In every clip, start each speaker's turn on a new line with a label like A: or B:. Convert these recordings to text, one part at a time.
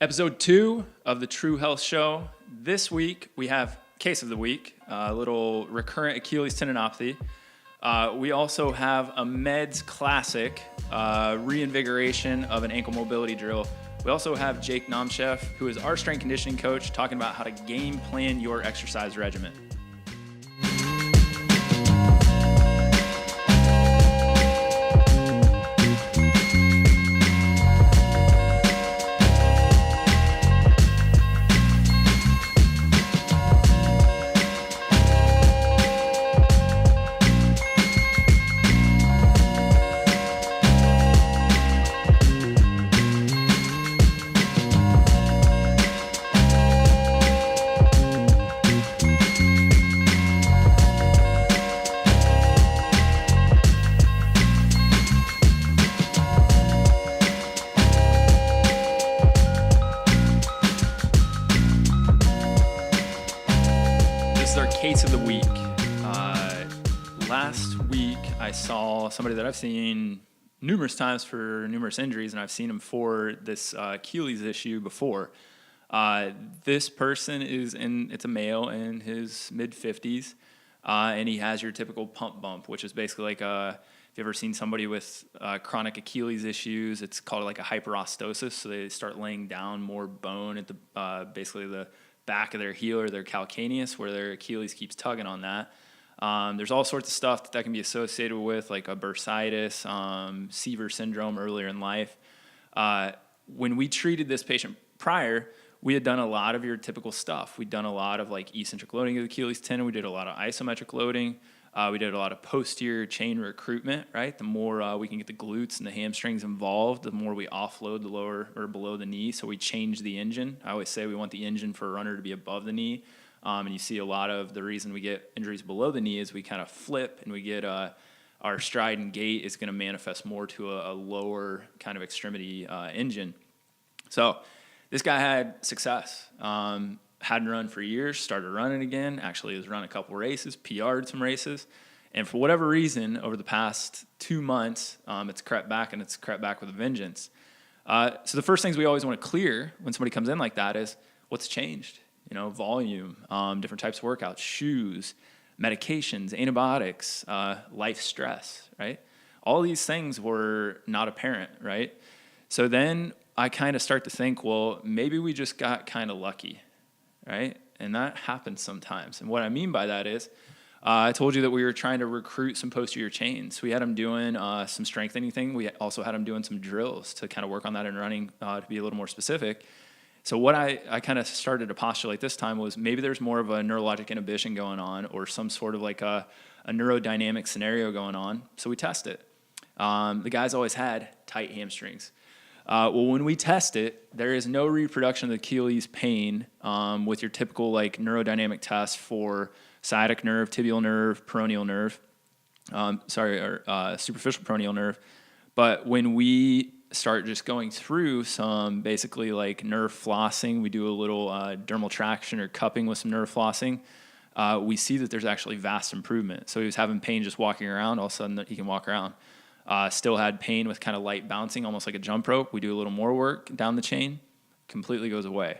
A: Episode 2 of the True Health Show. This week, we have Case of the Week, a little recurrent Achilles tendinopathy. We also have a Meds classic, reinvigoration of an ankle mobility drill. We also have Jake Naumcheff, who is our strength conditioning coach, talking about how to game plan your exercise regimen. Case of the week. Last week, I saw somebody that I've seen numerous times for numerous injuries, and I've seen him for this Achilles issue before. This person it's a male in his mid-50s, and he has your typical pump bump, which is basically like if you've ever seen somebody with chronic Achilles issues, it's called like a hyperostosis, so they start laying down more bone at the basically the back of their heel or their calcaneus, where their Achilles keeps tugging on that. There's all sorts of stuff that can be associated with, like a bursitis, Seaver syndrome earlier in life. When we treated this patient prior, we had done a lot of your typical stuff. We'd done a lot of like eccentric loading of the Achilles tendon. We did a lot of isometric loading. We did a lot of posterior chain recruitment, right? The more we can get the glutes and the hamstrings involved, the more we offload the lower or below the knee. So we change the engine. I always say we want the engine for a runner to be above the knee. And you see a lot of the reason we get injuries below the knee is we kind of flip and we get our stride and gait is going to manifest more to a lower kind of extremity engine. So this guy had success. Hadn't run for years, started running again, actually has run a couple races, PR'd some races, and for whatever reason, over the past 2 months, it's crept back, and it's crept back with a vengeance. So the first things we always want to clear when somebody comes in like that is, what's changed? You know, volume, different types of workouts, shoes, medications, antibiotics, life stress, right? All these things were not apparent, right? So then I kind of start to think, well, maybe we just got kind of lucky, right? And that happens sometimes. And what I mean by that is, I told you that we were trying to recruit some posterior chains. We had him doing some strengthening thing. We also had him doing some drills to kind of work on that and running to be a little more specific. So what I kind of started to postulate this time was maybe there's more of a neurologic inhibition going on or some sort of like a neurodynamic scenario going on. So we test it. The guy's always had tight hamstrings. Well, when we test it, there is no reproduction of the Achilles pain with your typical like neurodynamic test for sciatic nerve, tibial nerve, peroneal nerve, superficial peroneal nerve. But when we start just going through some basically like nerve flossing, we do a little dermal traction or cupping with some nerve flossing, we see that there's actually vast improvement. So he was having pain just walking around, all of a sudden he can walk around. Still had pain with kind of light bouncing, almost like a jump rope. We do a little more work down the chain, completely goes away.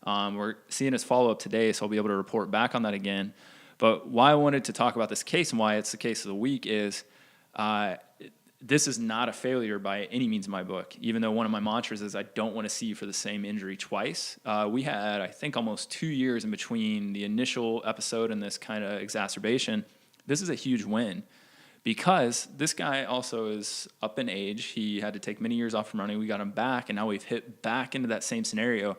A: We're seeing his follow-up today, so I'll be able to report back on that again. But why I wanted to talk about this case and why it's the case of the week is this is not a failure by any means in my book, even though one of my mantras is I don't want to see you for the same injury twice. We had, I think, almost 2 years in between the initial episode and this kind of exacerbation. This is a huge win. Because this guy also is up in age. He had to take many years off from running. We got him back, and now we've hit back into that same scenario.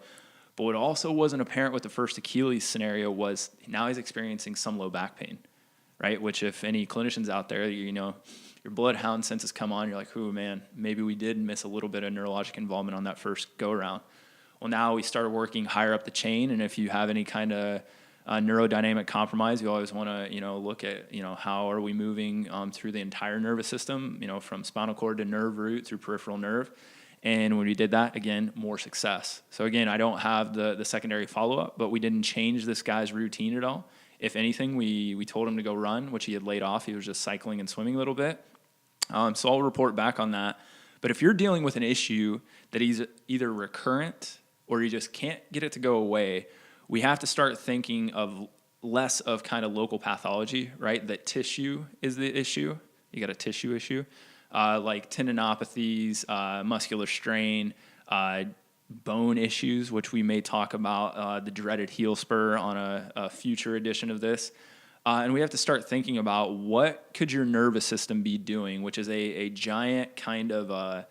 A: But what also wasn't apparent with the first Achilles scenario was now he's experiencing some low back pain, right? Which if any clinicians out there, you know, your bloodhound senses come on, you're like, oh, man, maybe we did miss a little bit of neurologic involvement on that first go-around. Well, now we started working higher up the chain, and if you have any kind of neurodynamic compromise, you always want to, look at, how are we moving through the entire nervous system, from spinal cord to nerve root through peripheral nerve. And when we did that, again, more success. So again, I don't have the secondary follow-up, but we didn't change this guy's routine at all. If anything, we told him to go run, which he had laid off. He was just cycling and swimming a little bit. So I'll report back on that. But if you're dealing with an issue that is either recurrent or you just can't get it to go away, we have to start thinking of less of kind of local pathology, right? That tissue is the issue. You got a tissue issue, like tendinopathies, muscular strain, bone issues, which we may talk about, the dreaded heel spur on a future edition of this. And we have to start thinking about what could your nervous system be doing, which is a giant kind of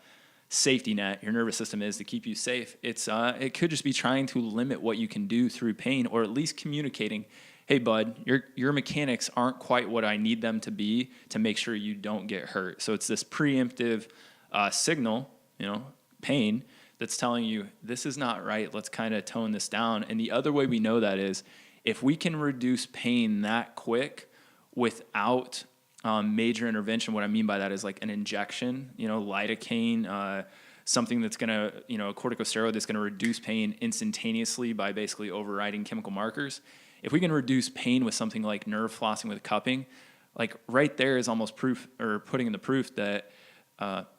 A: safety net. Your nervous system is to keep you safe. It could just be trying to limit what you can do through pain, or at least communicating, hey, bud, your mechanics aren't quite what I need them to be to make sure you don't get hurt. So it's this preemptive signal, pain, that's telling you this is not right. Let's kind of tone this down. And the other way we know that is if we can reduce pain that quick without major intervention. What I mean by that is like an injection, lidocaine, something that's going to, a corticosteroid that's going to reduce pain instantaneously by basically overriding chemical markers. If we can reduce pain with something like nerve flossing with cupping, like right there is almost proof, or putting in the proof that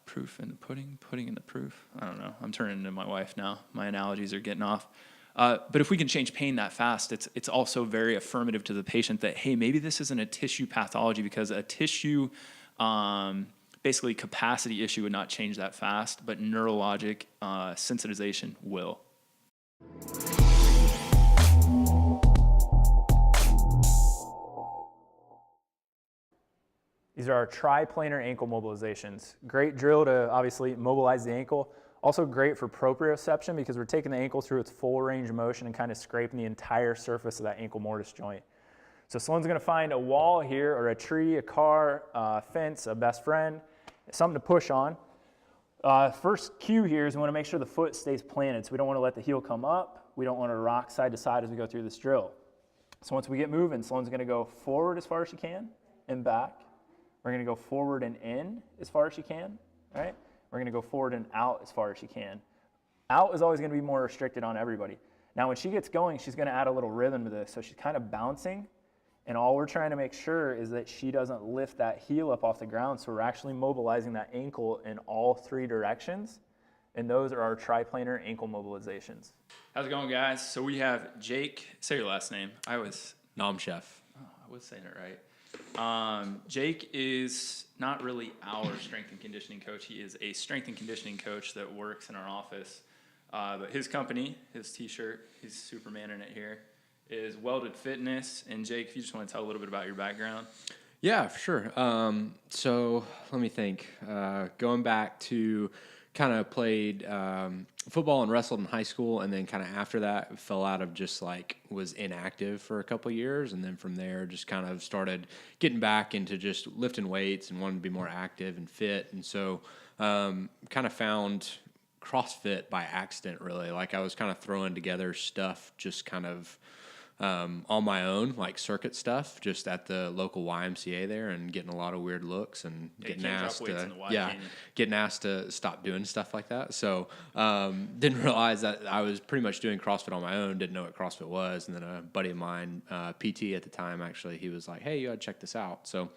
A: proof in the pudding, pudding in the proof. I don't know. I'm turning into my wife now. My analogies are getting off. But if we can change pain that fast, it's also very affirmative to the patient that, hey, maybe this isn't a tissue pathology, because a tissue basically capacity issue would not change that fast, but neurologic sensitization will.
B: These are our triplanar ankle mobilizations. Great drill to obviously mobilize the ankle. Also great for proprioception because we're taking the ankle through its full range of motion and kind of scraping the entire surface of that ankle mortise joint. So Sloan's gonna find a wall here, or a tree, a car, a fence, a best friend, something to push on. First cue here is we wanna make sure the foot stays planted. So we don't wanna let the heel come up. We don't wanna rock side to side as we go through this drill. So once we get moving, Sloan's gonna go forward as far as she can and back. We're gonna go forward and in as far as she can, right? We're gonna go forward and out as far as she can. Out is always gonna be more restricted on everybody. Now when she gets going, she's gonna add a little rhythm to this. So she's kind of bouncing, and all we're trying to make sure is that she doesn't lift that heel up off the ground. So we're actually mobilizing that ankle in all three directions. And those are our triplanar ankle mobilizations.
A: How's it going, guys? So we have Jake. Say your last name.
C: Naumcheff.
A: Oh, I was saying it right. Jake is not really our strength and conditioning coach. He is a strength and conditioning coach that works in our office. But his company, his t-shirt, he's Superman in it here, is Welded Fitness. And Jake, if you just want to tell a little bit about your background.
C: Yeah, for sure. So let me think. Going back to kind of played football and wrestled in high school, and then kind of after that fell out of just like was inactive for a couple of years, and then from there just kind of started getting back into just lifting weights and wanted to be more active and fit. And so kind of found CrossFit by accident, really. Like I was kind of throwing together stuff just kind of on my own, like circuit stuff, just at the local YMCA there, and getting a lot of weird looks and getting asked to stop doing stuff like that. So didn't realize that I was pretty much doing CrossFit on my own. Didn't know what CrossFit was, and then a buddy of mine, PT at the time, actually, he was like, "Hey, you gotta check this out." So,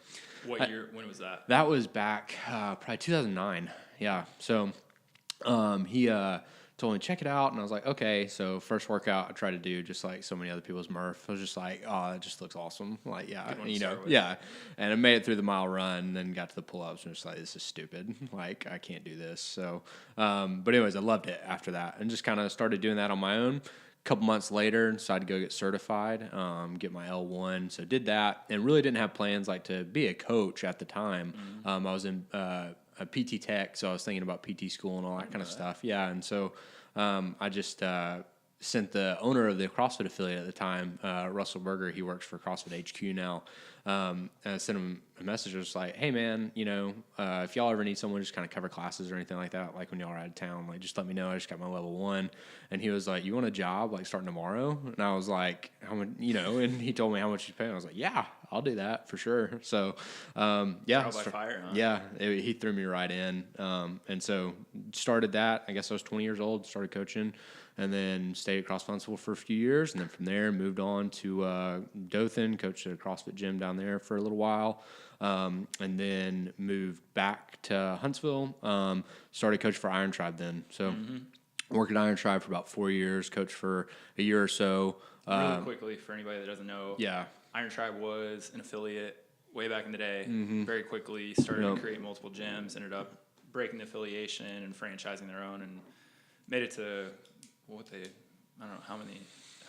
A: what year? When was that?
C: That was back probably 2009. Yeah. So he told me, check it out. And I was like, okay. So first workout I tried to do, just like so many other people's Murph. I was just like, oh, it just looks awesome. Like, yeah, yeah. And I made it through the mile run, and then got to the pull-ups and just like, this is stupid. Like, I can't do this. So, but anyways, I loved it after that, and just kind of started doing that on my own. A couple months later, decided to go get certified, get my L1. So did that, and really didn't have plans like to be a coach at the time. I was in a PT tech, so I was thinking about PT school and all that kind of stuff. Yeah, and so I just sent the owner of the CrossFit affiliate at the time, Russell Berger. He works for CrossFit HQ now. And I sent him a message. I was like, hey, man, if y'all ever need someone just kind of cover classes or anything like that, like when y'all are out of town, like just let me know. I just got my level 1. And he was like, you want a job like starting tomorrow? And I was like, how much, and he told me how much he's paying. I was like, yeah, I'll do that for sure. So, yeah.
A: Trial by fire, huh?
C: Yeah. He threw me right in. And so started that. I guess I was 20 years old, started coaching, and then stayed at CrossFit Huntsville for a few years. And then from there, moved on to Dothan, coached at a CrossFit gym down there for a little while. And then moved back to Huntsville, started coaching for Iron Tribe then. So Worked at Iron Tribe for about 4 years, coached for a year or so.
A: Really quickly, for anybody that doesn't know,
C: Yeah.
A: Iron Tribe was an affiliate way back in the day. Very quickly started to create multiple gyms, ended up breaking the affiliation and franchising their own, and made it to I don't know how many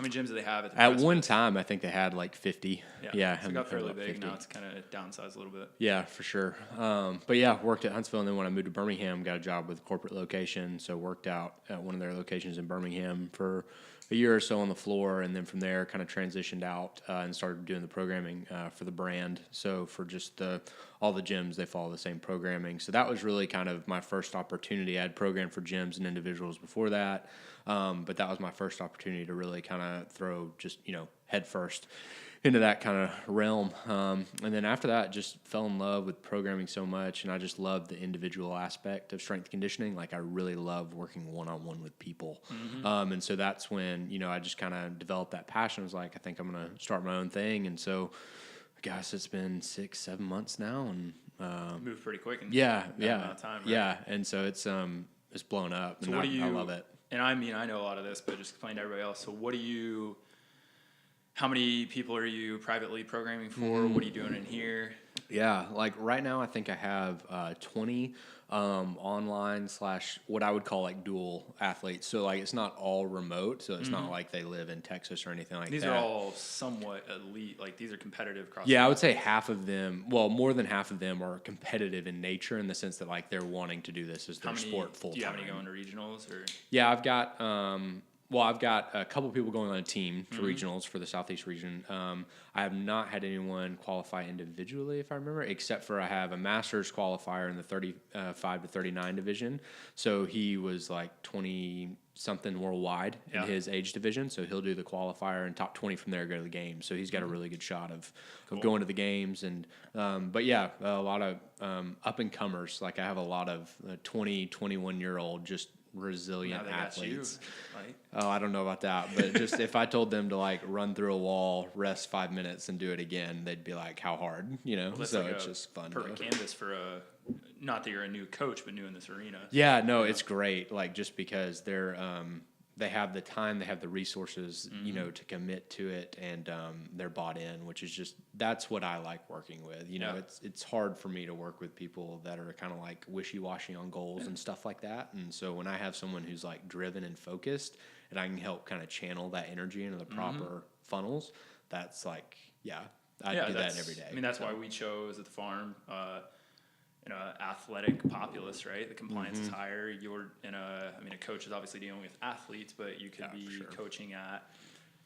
A: gyms do they have
C: At one time, I think they had like 50. Yeah,
A: so it got fairly big.
C: 50.
A: Now it's kind of downsized a little bit.
C: Yeah, for sure. But yeah, worked at Huntsville, and then when I moved to Birmingham, got a job with a corporate location. So worked out at one of their locations in Birmingham for a year or so on the floor, and then from there kind of transitioned out and started doing the programming for the brand. So for just all the gyms, they follow the same programming. So that was really kind of my first opportunity. I had programmed for gyms and individuals before that, but that was my first opportunity to really kind of throw just, head first into that kind of realm. And then after that, just fell in love with programming so much, and I just love the individual aspect of strength conditioning. Like, I really love working one-on-one with people. And so that's when, I just kind of developed that passion. I was like, I think I'm going to start my own thing. And so, gosh, it's been 6-7 months now, and
A: Moved pretty quick in
C: that
A: that amount of time, right?
C: yeah. And so it's blown up,
A: So
C: and
A: what do you?
C: I love it.
A: And I mean, I know a lot of this, but just explain to everybody else. So how many people are you privately programming for? What are you doing in here?
C: Yeah, like right now, I think I have 20 online / what I would call like dual athletes. So like it's not all remote. So it's not like they live in Texas or anything like
A: These
C: that.
A: are all somewhat elite. Like, these are competitive CrossFit.
C: Yeah, I would say half of them, well, more than half of them are competitive in nature, in the sense that like they're wanting to do this as their sport full time.
A: Do you have any going to regionals or?
C: Yeah, I've got a couple people going on a team to regionals for the Southeast region. I have not had anyone qualify individually, if I remember, except for I have a master's qualifier in the 35 to 39 division. So he was like 20-something worldwide in his age division. So he'll do the qualifier, and top 20 from there go to the games. So he's got a really good shot of going to the games. And but yeah, a lot of up-and-comers. Like, I have a lot of 20, 21-year-old just resilient athletes.
A: Right?
C: Oh, I don't know about that, but just if I told them to like run through a wall, rest 5 minutes, and do it again, they'd be like, "How hard?"
A: Well,
C: So
A: like
C: it's just fun.
A: Perfect canvas for not that you're a new coach, but new in this arena.
C: Yeah, no, it's great. Like, just because they have the time, they have the resources, to commit to it, and they're bought in, which is just, that's what I like working with. It's hard for me to work with people that are kind of like wishy-washy on goals and stuff like that. And so when I have someone who's like driven and focused, and I can help kind of channel that energy into the proper funnels, that's like, I do that every day.
A: I mean, that's why we chose at the farm, athletic populace, right? The compliance is higher. A coach is obviously dealing with athletes, but you could be coaching at,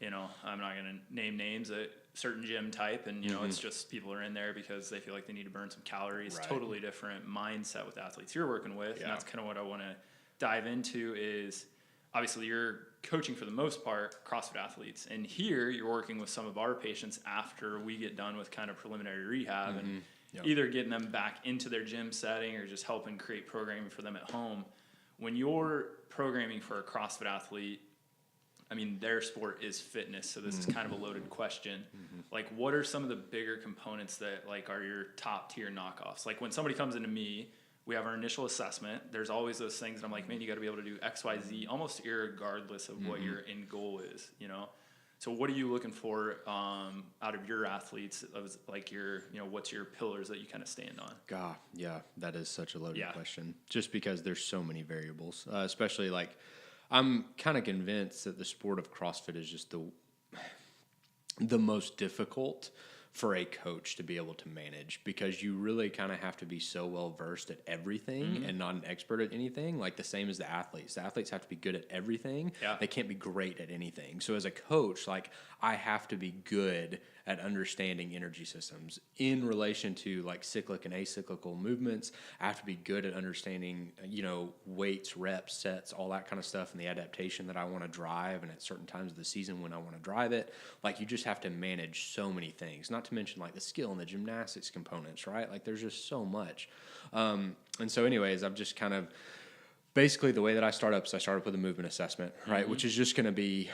A: I'm not going to name names, a certain gym type, and, it's just people are in there because they feel like they need to burn some calories.
C: Right.
A: Totally different mindset with athletes you're working with, and that's kind of what I want to dive into is, obviously, you're coaching for the most part CrossFit athletes, and here you're working with some of our patients after we get done with kind of preliminary rehab and either getting them back into their gym setting or just helping create programming for them at home. When you're programming for a CrossFit athlete, I mean, their sport is fitness, so this is kind of a loaded question. Like, what are some of the bigger components that like are your top tier knockoffs? Like, when somebody comes into me, we have our initial assessment. There's always those things that I'm like, man, you got to be able to do X, Y, Z, almost irregardless of what your end goal is, So what are you looking for out of your athletes? Like what's your pillars that you kind of stand on?
C: God, yeah, that is such a loaded question. Just because there's so many variables, especially like, I'm kind of convinced that the sport of CrossFit is just the most difficult for a coach to be able to manage, because you really kind of have to be so well versed at everything and not an expert at anything. Like, the same as the athletes. The athletes have to be good at everything. Yeah. They can't be great at anything. So as a coach, like, I have to be good at understanding energy systems in relation to like cyclic and acyclical movements. I have to be good at understanding, weights, reps, sets, all that kind of stuff, and the adaptation that I want to drive, and at certain times of the season when I want to drive it. Like, you just have to manage so many things, not to mention like the skill and the gymnastics components, right? Like, there's just so much. And so anyways, I've just kind of, basically, the way that I start up is I start up with a movement assessment, right? Which is just going to be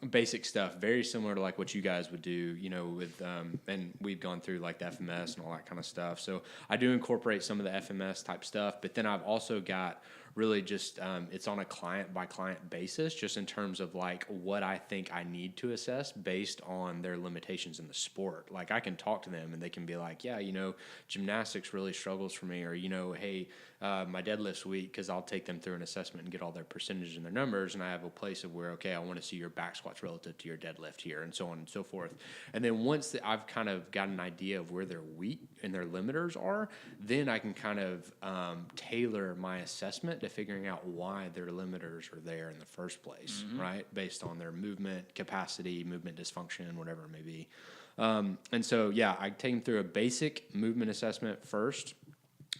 C: basic stuff, very similar to like what you guys would do, with, and we've gone through like the FMS and all that kind of stuff. So I do incorporate some of the FMS type stuff, but then I've also got really just it's on a client by client basis, just in terms of like what I think I need to assess based on their limitations in the sport. Like I can talk to them and they can be like, yeah, you know, gymnastics really struggles for me, or, you know, hey, my deadlift's weak, because I'll take them through an assessment and get all their percentages and their numbers, and I have a place of where, okay, I want to see your back squats relative to your deadlift here, and so on and so forth. And then once I've kind of got an idea of where their weak and their limiters are, then I can kind of tailor my assessment to figuring out why their limiters are there in the first place, right? Based on their movement capacity, movement dysfunction, whatever it may be. And so, yeah, I take them through a basic movement assessment first.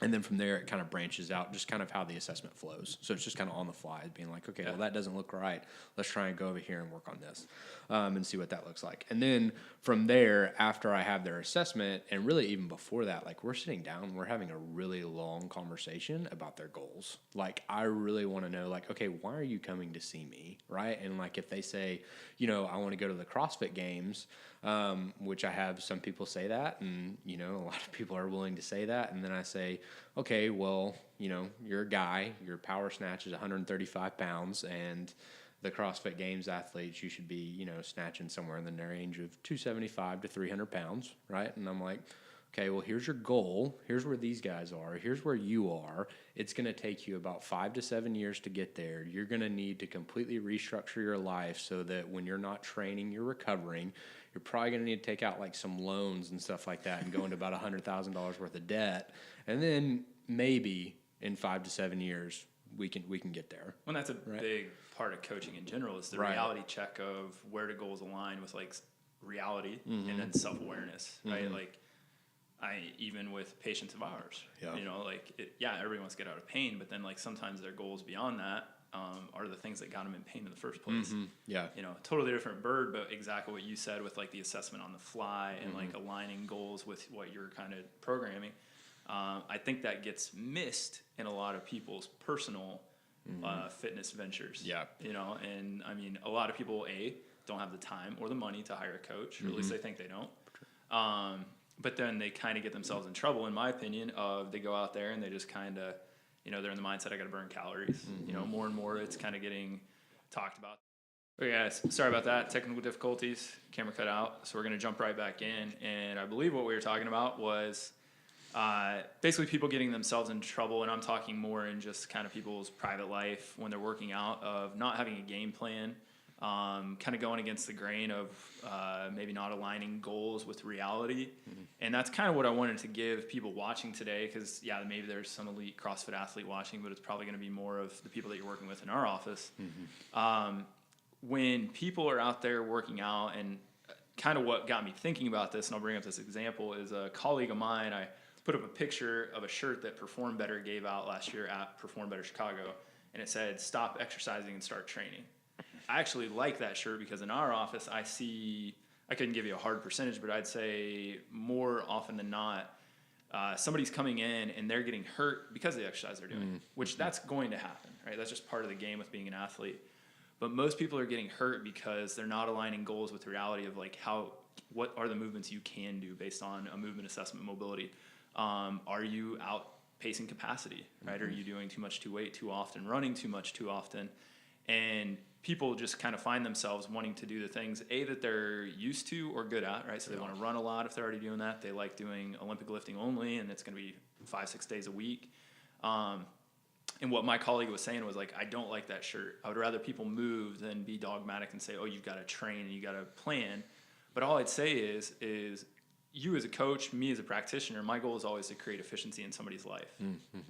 C: And then from there, it kind of branches out, just kind of how the assessment flows. So it's just kind of on the fly, being like, okay, well, that doesn't look right. Let's try and go over here and work on this and see what that looks like. And then from there, after I have their assessment, and really even before that, like we're sitting down, we're having a really long conversation about their goals. Like I really want to know, like, okay, why are you coming to see me, right? And like if they say, you know, I want to go to the CrossFit Games, which I have some people say that, and, you know, a lot of people are willing to say that. And then I say, okay, well, you know, you're a guy, your power snatch is 135 pounds, and the CrossFit Games athletes, you should be, you know, snatching somewhere in the range of 275 to 300 pounds, right? And I'm like, okay, well, here's your goal. Here's where these guys are. Here's where you are. It's going to take you about 5 to 7 years to get there. You're going to need to completely restructure your life so that when you're not training, you're recovering. You're probably going to need to take out like some loans and stuff like that and go into about $100,000 worth of debt. And then maybe in 5 to 7 years, we can get there.
A: Well, that's a big part of coaching in general, is the reality check of where do goals align with like reality and then self-awareness, right? Like even with patients of ours, you know, like everybody wants to get out of pain, but then like sometimes their goals beyond that are the things that got them in pain in the first place. You know, totally different bird, but exactly what you said with like the assessment on the fly and like aligning goals with what you're kind of programming. I think that gets missed in a lot of people's personal fitness ventures. You know, and I mean, a lot of people don't have the time or the money to hire a coach, or at least they think they don't. But then they kind of get themselves in trouble, in my opinion, of they go out there and they just kind of, you know, they're in the mindset, I got to burn calories. You know, more and more it's kind of getting talked about. Okay, guys, sorry about that. Technical difficulties, camera cut out. So we're going to jump right back in. And I believe what we were talking about was basically people getting themselves in trouble. And I'm talking more in just kind of people's private life when they're working out, of not having a game plan, kind of going against the grain of maybe not aligning goals with reality. And that's kind of what I wanted to give people watching today, because maybe there's some elite CrossFit athlete watching, but it's probably going to be more of the people that you're working with in our office. When people are out there working out, and kind of what got me thinking about this, and I'll bring up this example, is a colleague of mine. I put up a picture of a shirt that Perform Better gave out last year at Perform Better Chicago, and it said, "Stop exercising and start training." I actually like that shirt because in our office, I couldn't give you a hard percentage, but I'd say more often than not, somebody's coming in and they're getting hurt because of the exercise they're doing, which that's going to happen, right? That's just part of the game with being an athlete. But most people are getting hurt because they're not aligning goals with reality of like what are the movements you can do based on a movement assessment mobility. Are you outpacing capacity, right? Are you doing too much too weight too often, running too much too often? And people just kind of find themselves wanting to do the things, that they're used to or good at, right? So they want to run a lot if they're already doing that. They like doing Olympic lifting only, and it's going to be 5-6 days a week. And what my colleague was saying was like, I don't like that shirt. I would rather people move than be dogmatic and say, oh, you've got to train and you got to plan. But all I'd say is you as a coach, me as a practitioner, my goal is always to create efficiency in somebody's life,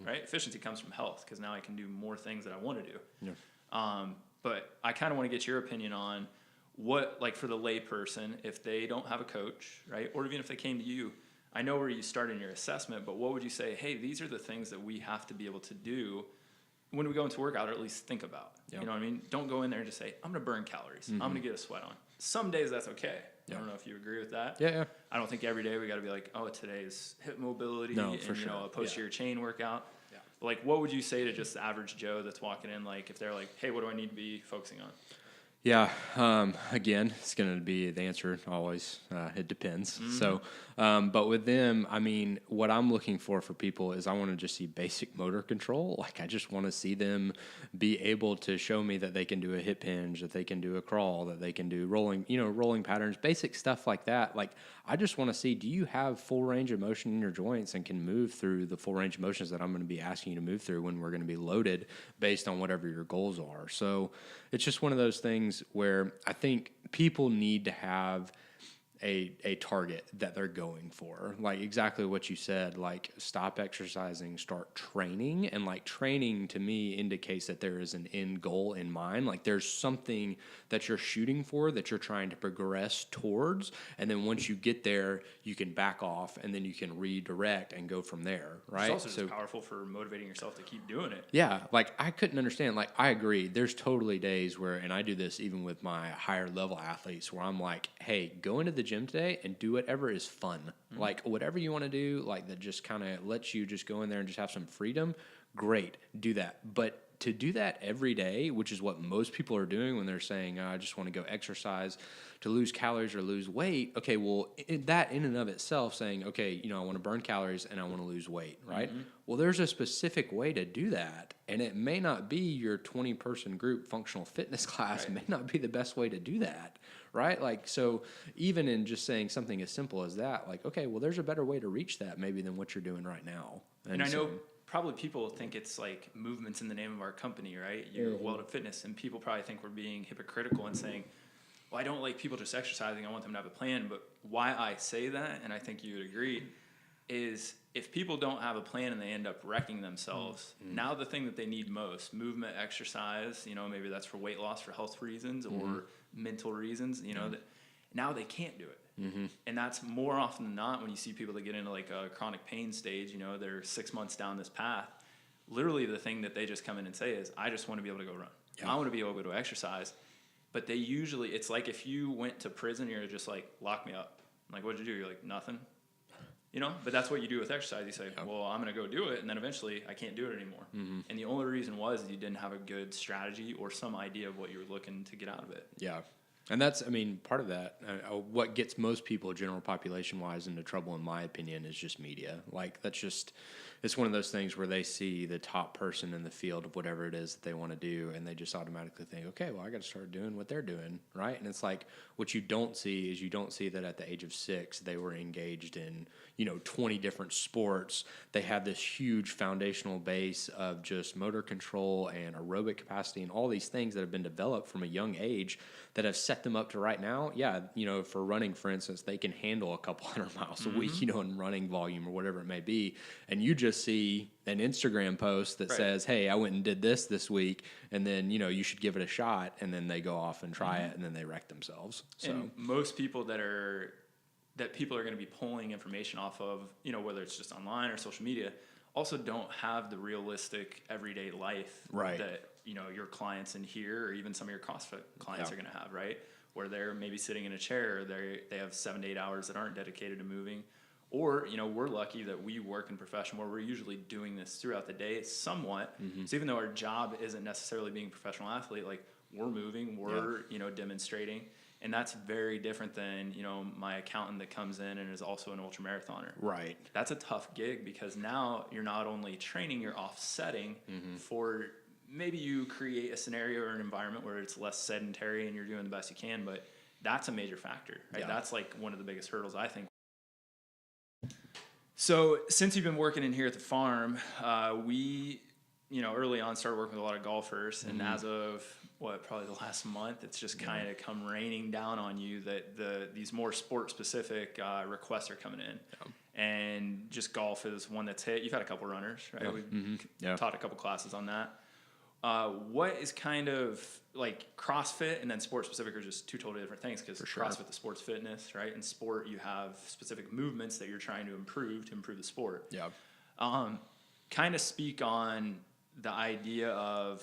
A: right? Efficiency comes from health, because now I can do more things that I want to do. But I kind of want to get your opinion on what, like for the lay person, if they don't have a coach, right? Or even if they came to you, I know where you start in your assessment, but what would you say, hey, these are the things that we have to be able to do when we go into workout, or at least think about. You know what I mean? Don't go in there and just say, I'm going to burn calories. I'm going to get a sweat on. Some days that's okay. I don't know if you agree with that. I don't think every day we got to be like, oh, today's hip mobility and you know, a posterior chain workout. Like, what would you say to just the average Joe that's walking in, like, if they're like, hey, what do I need to be focusing on?
C: Yeah. Again, it's going to be the answer always. It depends. So, but with them, I mean, what I'm looking for people is I want to just see basic motor control. Like I just want to see them be able to show me that they can do a hip hinge, that they can do a crawl, that they can do rolling patterns, basic stuff like that. Like I just want to see, do you have full range of motion in your joints and can move through the full range of motions that I'm going to be asking you to move through when we're going to be loaded based on whatever your goals are. So it's just one of those things where I think people need to have a target that they're going for. Like exactly what you said, like stop exercising, start training. And like training to me indicates that there is an end goal in mind. Like there's something that you're shooting for that you're trying to progress towards. And then once you get there, you can back off and then you can redirect and go from there. Right.
A: It's also just powerful for motivating yourself to keep doing it.
C: Yeah. Like I couldn't understand, like I agree. There's totally days where, and I do this even with my higher level athletes where I'm like, hey, go into the gym today and do whatever is fun. Like whatever you want to do, like that just kind of lets you just go in there and just have some freedom. Great. Do that. But to do that every day, which is what most people are doing when they're saying, I just want to go exercise to lose calories or lose weight. Okay, well, that in and of itself saying, okay, I want to burn calories and I want to lose weight, right? Well, there's a specific way to do that. And it may not be your 20-person group functional fitness class, may not be the best way to do that, right? Like, so even in just saying something as simple as that, like, okay, well, there's a better way to reach that maybe than what you're doing right now.
A: And I know probably people think it's like movements in the name of our company, right? You're World of Fitness, and people probably think we're being hypocritical and saying, well, I don't like people just exercising. I want them to have a plan. But why I say that, and I think you would agree, is if people don't have a plan and they end up wrecking themselves, now the thing that they need most, movement, exercise, maybe that's for weight loss, for health reasons or mental reasons, that now they can't do it. And that's more often than not when you see people that get into like a chronic pain stage, they're 6 months down this path. Literally the thing that they just come in and say is, I just want to be able to go run. I want to be able to go exercise. But they usually, it's like if you went to prison, you're just like, lock me up. I'm like, what'd you do? You're like, nothing. But that's what you do with exercise. You say, well, I'm going to go do it. And then eventually I can't do it anymore. And the only reason was you didn't have a good strategy or some idea of what you were looking to get out of it.
C: Yeah. And that's, part of that, what gets most people, general population-wise, into trouble, in my opinion, is just media. Like, it's one of those things where they see the top person in the field of whatever it is that they want to do, and they just automatically think, okay, well, I got to start doing what they're doing, right? And it's like, what you don't see is you don't see that at the age of 6, they were engaged in, 20 different sports. They have this huge foundational base of just motor control and aerobic capacity and all these things that have been developed from a young age that have set them up to right now. Yeah, for running, for instance, they can handle a couple 100 miles a week, in running volume or whatever it may be. And you just see an Instagram post that says, hey, I went and did this week, and then, you should give it a shot. And then they go off and try it, and then they wreck themselves. So
A: and most people that people are going to be pulling information off of, whether it's just online or social media, also don't have the realistic everyday life that, your clients in here or even some of your CrossFit clients are going to have, right? Where they're maybe sitting in a chair, or they have 7 to 8 hours that aren't dedicated to moving. Or, we're lucky that we work in profession where we're usually doing this throughout the day somewhat. So even though our job isn't necessarily being a professional athlete, like we're moving, we're, demonstrating. And that's very different than, my accountant that comes in and is also an ultramarathoner.
C: Right.
A: That's a tough gig because now you're not only training, you're offsetting for maybe you create a scenario or an environment where it's less sedentary and you're doing the best you can, but that's a major factor, right? That's like one of the biggest hurdles, I think. So since you've been working in here at the farm, we, early on started working with a lot of golfers, and as of probably the last month, it's just kind of come raining down on you that these more sport specific requests are coming in. And just golf is one that's hit. You've had a couple runners, right? We've taught a couple classes on that. What is kind of like CrossFit and then sport specific are just two totally different things, because CrossFit is sports fitness, right? In sport, you have specific movements that you're trying to improve the sport. Yeah. Kind of speak on the idea of,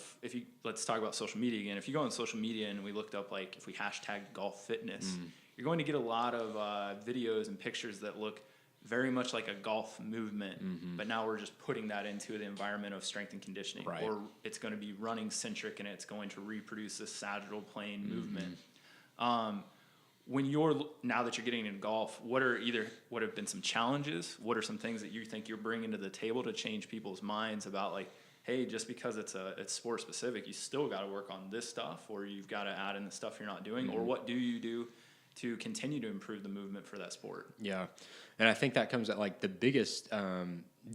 A: let's talk about social media again. If you go on social media and we looked up, like if we hashtag golf fitness, you're going to get a lot of videos and pictures that look very much like a golf movement, but now we're just putting that into the environment of strength and conditioning,
C: Right.
A: or it's going to be running centric and it's going to reproduce this sagittal plane movement. Now that you're getting into golf, what have been some challenges? What are some things that you think you're bringing to the table to change people's minds about, like, hey, just because it's sport specific, you still got to work on this stuff, or you've got to add in the stuff you're not doing, or what do you do to continue to improve the movement for that sport?
C: Yeah. And I think that comes at like the biggest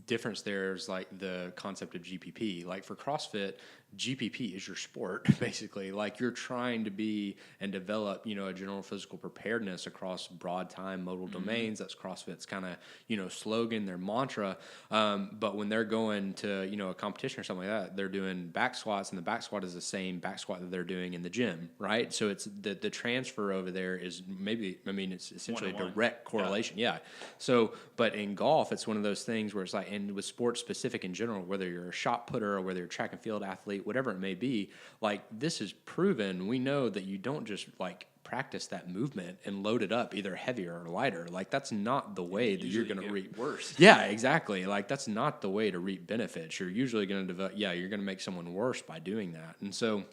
C: difference there is like the concept of GPP. Like for CrossFit, GPP is your sport, basically. Like you're trying to be and develop, a general physical preparedness across broad time modal domains. That's CrossFit's kind of, slogan, their mantra. But when they're going to, a competition or something like that, they're doing back squats, and the back squat is the same back squat that they're doing in the gym, right? So it's the transfer over there is it's essentially a direct correlation. Yeah. So, but in golf, it's one of those things where it's like, and with sports specific in general, whether you're a shot putter or whether you're a track and field athlete, whatever it may be, like this is proven. We know that you don't just like practice that movement and load it up either heavier or lighter. Like that's not the way that you're going to reap
A: worse.
C: Yeah, exactly. Like that's not the way to reap benefits. You're usually going to develop. Yeah, you're going to make someone worse by doing that. And so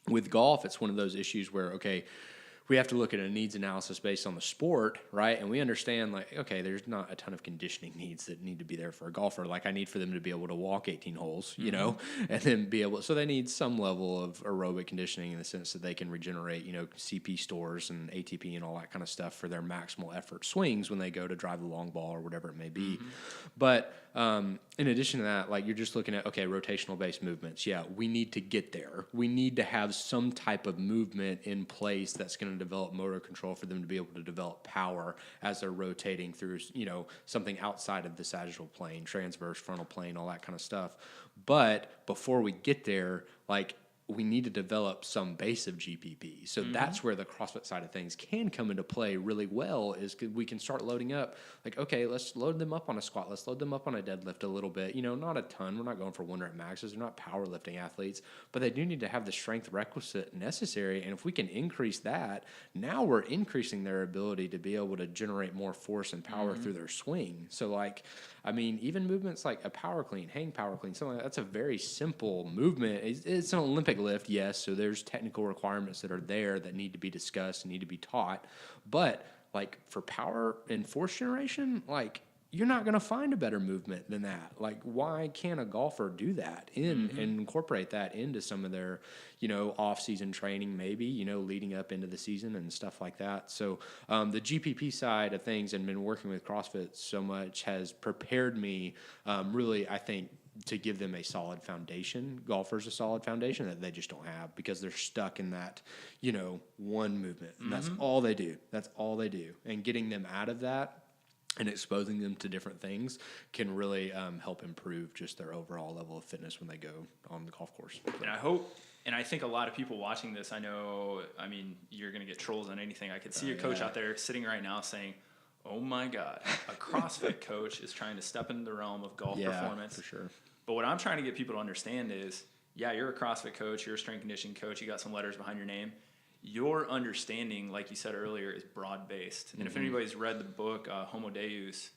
C: with golf, it's one of those issues where, okay, we have to look at a needs analysis based on the sport, right? And we understand, like, okay, there's not a ton of conditioning needs that need to be there for a golfer. Like, I need for them to be able to walk 18 holes, and then be able. So they need some level of aerobic conditioning in the sense that they can regenerate, CP stores and ATP and all that kind of stuff for their maximal effort swings when they go to drive the long ball or whatever it may be. But in addition to that, like you're just looking at, okay, rotational based movements. Yeah, we need to get there. We need to have some type of movement in place that's going to develop motor control for them to be able to develop power as they're rotating through, something outside of the sagittal plane, transverse, frontal plane, all that kind of stuff. But before we get there, like, we need to develop some base of GPP. So that's where the CrossFit side of things can come into play really well, is we can start loading up, like, okay, let's load them up on a squat. Let's load them up on a deadlift a little bit, not a ton. We're not going for 1 rep maxes. They're not powerlifting athletes, but they do need to have the strength requisite necessary. And if we can increase that, now we're increasing their ability to be able to generate more force and power through their swing. So like, even movements like a power clean, hang power clean, something like that's a very simple movement. It's an Olympic lift, yes, so there's technical requirements that are there that need to be discussed and need to be taught. But like for power and force generation, like you're not going to find a better movement than that. Like, why can't a golfer do that and incorporate that into some of their, off-season training, maybe, leading up into the season and stuff like that. So the GPP side of things and been working with CrossFit so much has prepared me really, I think, to give them a solid foundation, golfers a solid foundation that they just don't have because they're stuck in that, one movement. And that's all they do. That's all they do. And getting them out of that and exposing them to different things can really help improve just their overall level of fitness when they go on the golf course.
A: And I think a lot of people watching this, you're going to get trolls on anything. I could see a coach out there sitting right now saying, oh my God, a CrossFit coach is trying to step into the realm of golf performance.
C: For sure.
A: But what I'm trying to get people to understand is, yeah, you're a CrossFit coach, you're a strength conditioning coach, you got some letters behind your name. Your understanding, like you said earlier, is broad-based. And if anybody's read the book Homo Deus,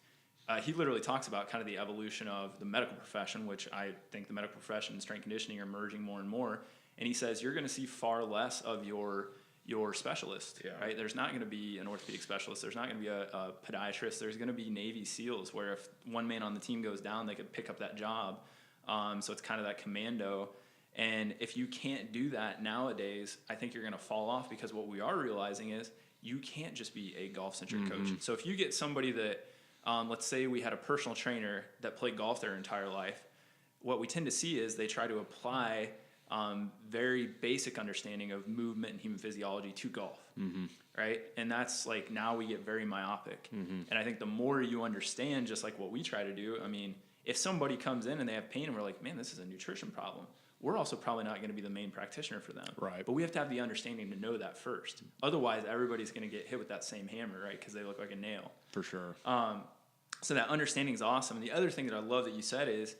A: he literally talks about kind of the evolution of the medical profession, which I think the medical profession and strength conditioning are merging more and more. And he says you're going to see far less of your specialist, right? There's not going to be an orthopedic specialist. There's not going to be a podiatrist. There's going to be Navy SEALs where if one man on the team goes down, they could pick up that job. So it's kind of that commando. And if you can't do that nowadays, I think you're going to fall off because what we are realizing is you can't just be a golf-centric coach. So if you get somebody that, let's say we had a personal trainer that played golf their entire life, what we tend to see is they try to apply very basic understanding of movement and human physiology to golf, right? And that's like now we get very myopic. And I think the more you understand, just like what we try to do, if somebody comes in and they have pain and we're like, man, this is a nutrition problem, we're also probably not going to be the main practitioner for them.
C: Right.
A: But we have to have the understanding to know that first. Otherwise, everybody's going to get hit with that same hammer, right? Because they look like a nail.
C: For sure.
A: So that understanding is awesome. And the other thing that I love that you said is,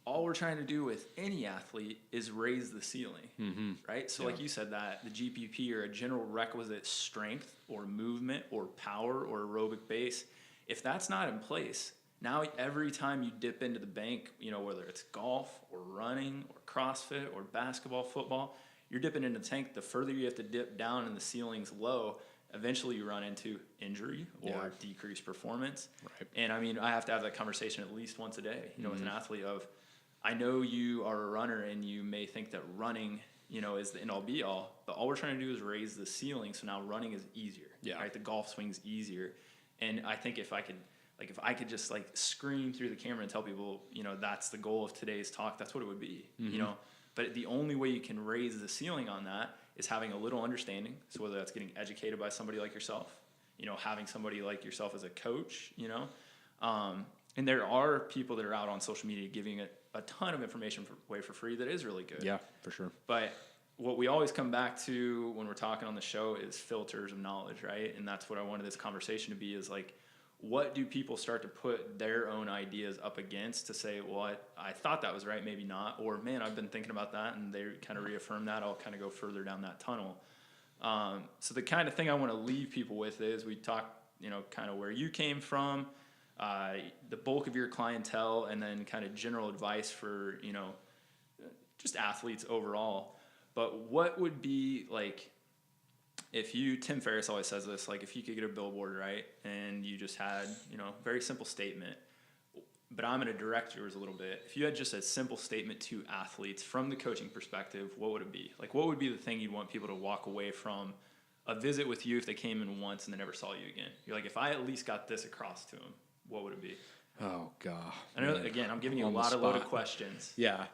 A: all we're trying to do with any athlete is raise the ceiling, right? So like you said, that the GPP or a general requisite strength or movement or power or aerobic base, If that's not in place, now every time you dip into the bank, whether it's golf or running or CrossFit or basketball, football, you're dipping into the tank. The further you have to dip down and the ceiling's low, eventually you run into injury or decreased performance.
C: Right.
A: And I have to have that conversation at least once a day, with an athlete of, I know you are a runner and you may think that running, is the end all be all, but all we're trying to do is raise the ceiling. So now running is easier, right? The golf swing's easier. And I think if I could just scream through the camera and tell people, that's the goal of today's talk, that's what it would be, but the only way you can raise the ceiling on that is having a little understanding. So whether that's getting educated by somebody like yourself, having somebody like yourself as a coach, and there are people that are out on social media giving a ton of information away for free that is really good.
C: Yeah, for sure.
A: But what we always come back to when we're talking on the show is filters of knowledge, right? And that's what I wanted this conversation to be, is what do people start to put their own ideas up against to say, well, I thought that was right, maybe not, or man, I've been thinking about that, and they kind of reaffirm that, I'll kind of go further down that tunnel. So the kind of thing I want to leave people with is we talk, kind of where you came from, the bulk of your clientele, and then kind of general advice for, just athletes overall. But what would be if Tim Ferriss always says this, if you could get a billboard, right, and you just had, very simple statement, but I'm going to direct yours a little bit. If you had just a simple statement to athletes from the coaching perspective, what would it be? What would be the thing you'd want people to walk away from a visit with you if they came in once and they never saw you again? You're like, if I at least got this across to them, what would it be?
C: Oh, God.
A: I know, again, I'm giving you a lot of loaded questions.
C: Yeah.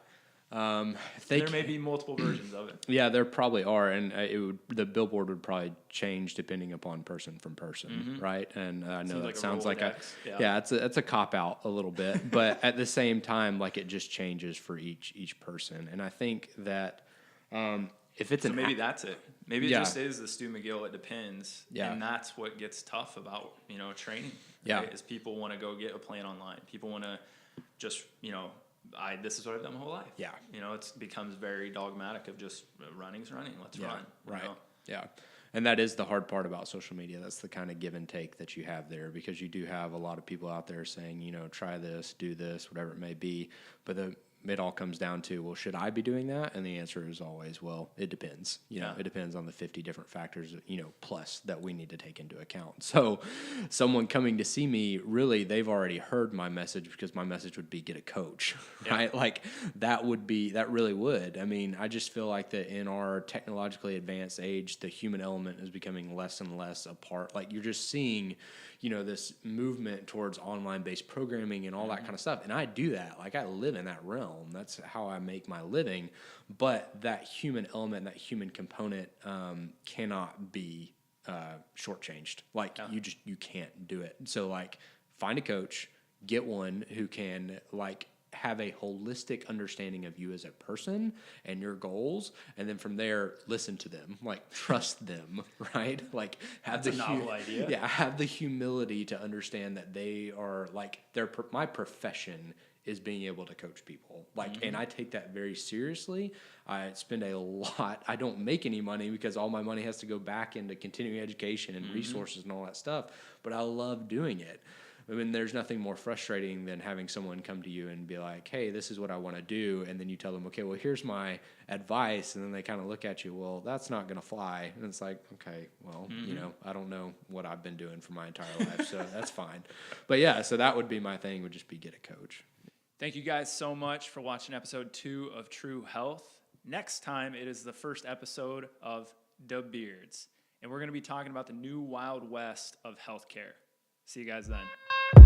A: There may be multiple versions of it.
C: Yeah, there probably are, and the billboard would probably change depending upon person from person, right? And I know that sounds like it's a cop out a little bit, but at the same time, it just changes for each person. And I think that if it's
A: maybe that's it. Maybe it just is the Stu McGill. It depends. Yeah, and that's what gets tough about training. Right? Is people want to go get a plan online. People want to just this is what I've done my whole life. Yeah. It becomes very dogmatic of just running's running. Let's run.
C: Right. Yeah. And that is the hard part about social media. That's the kind of give and take that you have there, because you do have a lot of people out there saying, try this, do this, whatever it may be. But it all comes down to, well, should I be doing that? And the answer is always, well, it depends. It depends on the 50 different factors, plus that we need to take into account. So someone coming to see me, really, they've already heard my message, because my message would be get a coach, right? That really would. I just feel like that in our technologically advanced age, the human element is becoming less and less a part. You're just seeing, this movement towards online-based programming and all that kind of stuff. And I do that. I live in that realm. That's how I make my living. But that human element, that human component cannot be shortchanged. You can't do it. So, find a coach, get one who can, have a holistic understanding of you as a person and your goals, and then from there listen to them, trust them, right? Have
A: That's a novel idea.
C: Yeah, have the humility to understand that they are my profession is being able to coach people. And I take that very seriously. I spend a lot. I don't make any money because all my money has to go back into continuing education and resources and all that stuff, but I love doing it. There's nothing more frustrating than having someone come to you and be like, hey, this is what I want to do. And then you tell them, okay, well, here's my advice. And then they kind of look at you, well, that's not going to fly. And it's like, okay, well, I don't know what I've been doing for my entire life, so that's fine. But yeah, so that would be my thing, would just be get a coach.
A: Thank you guys so much for watching episode 2 of True Health. Next time, it is the first episode of Beau Beards. And we're going to be talking about the new Wild West of healthcare. See you guys then.